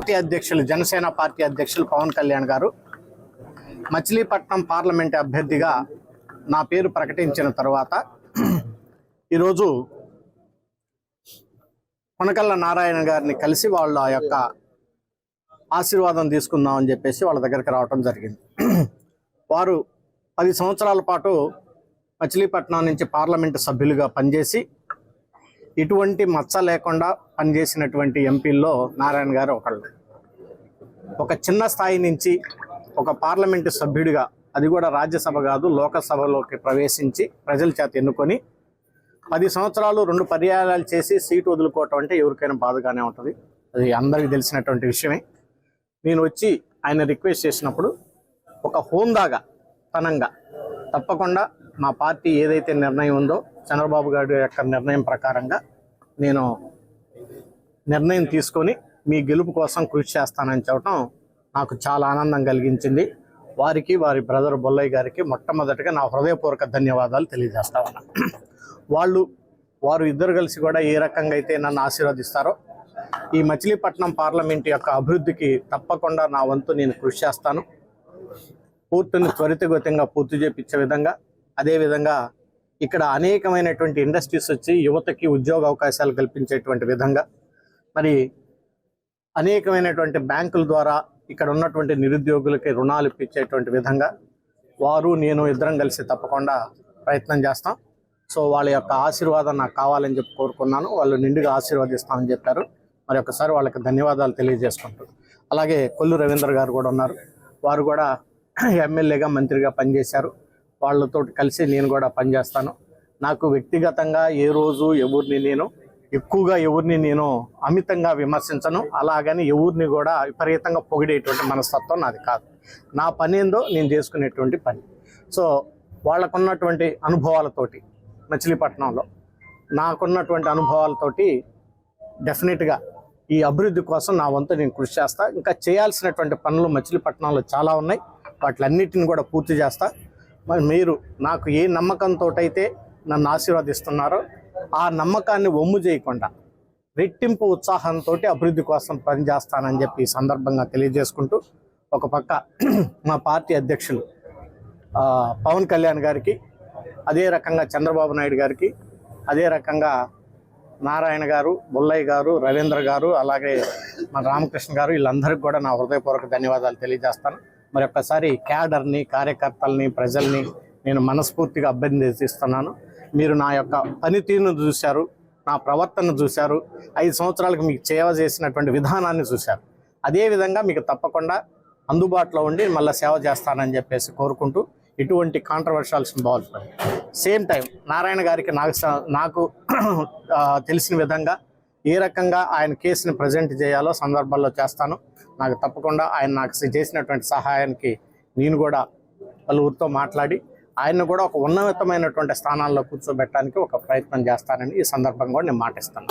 Party అధ్యక్షులు Janasena party అధ్యక్షులు పవన్ కళ్యాణ్ గారు మచిలీపట్నం పార్లమెంట్ అభ్యర్థిగా నా పేరు ప్రకటించిన తర్వాత ఈరోజు కొనకళ్ళ నారాయణ గారిని కలిసి వాళ్ళ యొక్క ఆశీర్వాదం తీసుకుందామని చెప్పేసి వాళ్ళ దగ్గరికి రావడం జరిగింది. వారు 10 సంవత్సరాల పాటు మచిలీపట్నం నుంచి పార్లమెంటు సభ్యులుగా పనిచేసి ఇటువంటి మచ్చ లేకుండా పనిచేసినటువంటి ఎంపీల్లో నారాయణ గారు ఒకళ్ళు. ఒక చిన్న స్థాయి నుంచి ఒక పార్లమెంటు సభ్యుడిగా, అది కూడా రాజ్యసభ కాదు లోకసభలోకి ప్రవేశించి ప్రజల చేత ఎన్నుకొని 10 సంవత్సరాలు 2 పర్యాయాలు చేసి సీటు వదులుకోవటం అంటే ఎవరికైనా బాధగానే ఉంటుంది. అది అందరికీ తెలిసినటువంటి విషయమే. నేను వచ్చి ఆయన రిక్వెస్ట్ చేసినప్పుడు ఒక హోందాగా తనంగా తప్పకుండా మా పార్టీ ఏదైతే నిర్ణయం ఉందో చంద్రబాబు గారి యొక్క నిర్ణయం ప్రకారంగా నేను నిర్ణయం తీసుకొని మీ గెలుపు కోసం కృషి చేస్తానని చెప్పడం నాకు చాలా ఆనందం కలిగించింది. వారికి, వారి బ్రదర్ బొల్లయ్య గారికి మొట్టమొదటిగా నా హృదయపూర్వక ధన్యవాదాలు తెలియజేస్తా ఉన్నా. వారు ఇద్దరు కలిసి కూడా ఏ రకంగా అయితే నన్ను ఆశీర్వదిస్తారో ఈ మచిలీపట్నం పార్లమెంట్ యొక్క అభివృద్ధికి తప్పకుండా నా వంతు నేను కృషి చేస్తాను. పూర్తిని త్వరితగతంగా పూర్తి చేపించే విధంగా, అదేవిధంగా ఇక్కడ అనేకమైనటువంటి ఇండస్ట్రీస్ వచ్చి యువతకి ఉద్యోగ అవకాశాలు కల్పించేటువంటి విధంగా, మరి అనేకమైనటువంటి బ్యాంకుల ద్వారా ఇక్కడ ఉన్నటువంటి నిరుద్యోగులకి రుణాలు ఇప్పించేటువంటి విధంగా వారు నేను ఇద్దరం కలిసి తప్పకుండా ప్రయత్నం చేస్తాం. సో వాళ్ళ యొక్క ఆశీర్వాదం నాకు కావాలని చెప్పి కోరుకున్నాను. వాళ్ళు నిండుగా ఆశీర్వదిస్తామని చెప్పారు. మరి ఒకసారి వాళ్ళకి ధన్యవాదాలు తెలియజేసుకుంటారు. అలాగే కొల్లు రవీంద్ర గారు కూడా ఉన్నారు. వారు కూడా ఎమ్మెల్యేగా, మంత్రిగా పనిచేశారు. వాళ్ళతో కలిసి నేను కూడా పనిచేస్తాను. నాకు వ్యక్తిగతంగా ఏ రోజు ఎవరిని నేను అమితంగా విమర్శించను. అలాగని ఎవరిని కూడా విపరీతంగా పొగిడేటువంటి మనస్తత్వం నాది కాదు. నా పని ఏందో నేను చేసుకునేటువంటి పని. సో వాళ్ళకున్నటువంటి అనుభవాలతోటి మచిలీపట్నంలో నాకున్నటువంటి అనుభవాలతోటి డెఫినెట్గా ఈ అభివృద్ధి కోసం నా వంతు నేను కృషి చేస్తా. ఇంకా చేయాల్సినటువంటి పనులు మచిలీపట్నంలో చాలా ఉన్నాయి. వాటిలన్నిటిని కూడా పూర్తి చేస్తా. మరి మీరు నాకు ఏ నమ్మకంతో అయితే నన్ను ఆశీర్వదిస్తున్నారో ఆ నమ్మకాన్ని వమ్ము చేయకుండా రెట్టింపు ఉత్సాహంతో అభివృద్ధి కోసం పనిచేస్తానని చెప్పి ఈ సందర్భంగా తెలియజేసుకుంటూ, ఒక పక్క మా పార్టీ అధ్యక్షులు పవన్ కళ్యాణ్ గారికి, అదే రకంగా చంద్రబాబు నాయుడు గారికి, అదే రకంగా నారాయణ గారు, బొల్లయ్య గారు, రవీంద్ర గారు, అలాగే మన రామకృష్ణ గారు, వీళ్ళందరికీ కూడా నా హృదయపూర్వక ధన్యవాదాలు తెలియజేస్తాను. మరి ఒక్కసారి క్యాడర్ని, కార్యకర్తల్ని, ప్రజల్ని నేను మనస్ఫూర్తిగా అభ్యర్థిస్తున్నాను. మీరు నా యొక్క పనితీరును చూశారు, నా ప్రవర్తనను చూశారు, 5 సంవత్సరాలకు మీకు సేవ చేసినటువంటి విధానాన్ని చూశారు. అదేవిధంగా మీకు తప్పకుండా అందుబాటులో ఉండి మళ్ళీ సేవ చేస్తానని చెప్పేసి కోరుకుంటూ, ఇటువంటి controversials involve same time Narayana గారికి నాకు తెలిసిన విధంగా ఏ రకంగా ఆయన కేసుని ప్రజెంట్ చేయాలో సందర్భాల్లో చేస్తాను. నాకు తప్పకుండా ఆయన నాకు చేసినటువంటి సహాయానికి నేను కూడా పలువురితో మాట్లాడి ఆయన్ని కూడా ఒక ఉన్నతమైనటువంటి స్థానాల్లో కూర్చోబెట్టడానికి ఒక ప్రయత్నం చేస్తానని ఈ సందర్భంగా నేను మాటిస్తాను.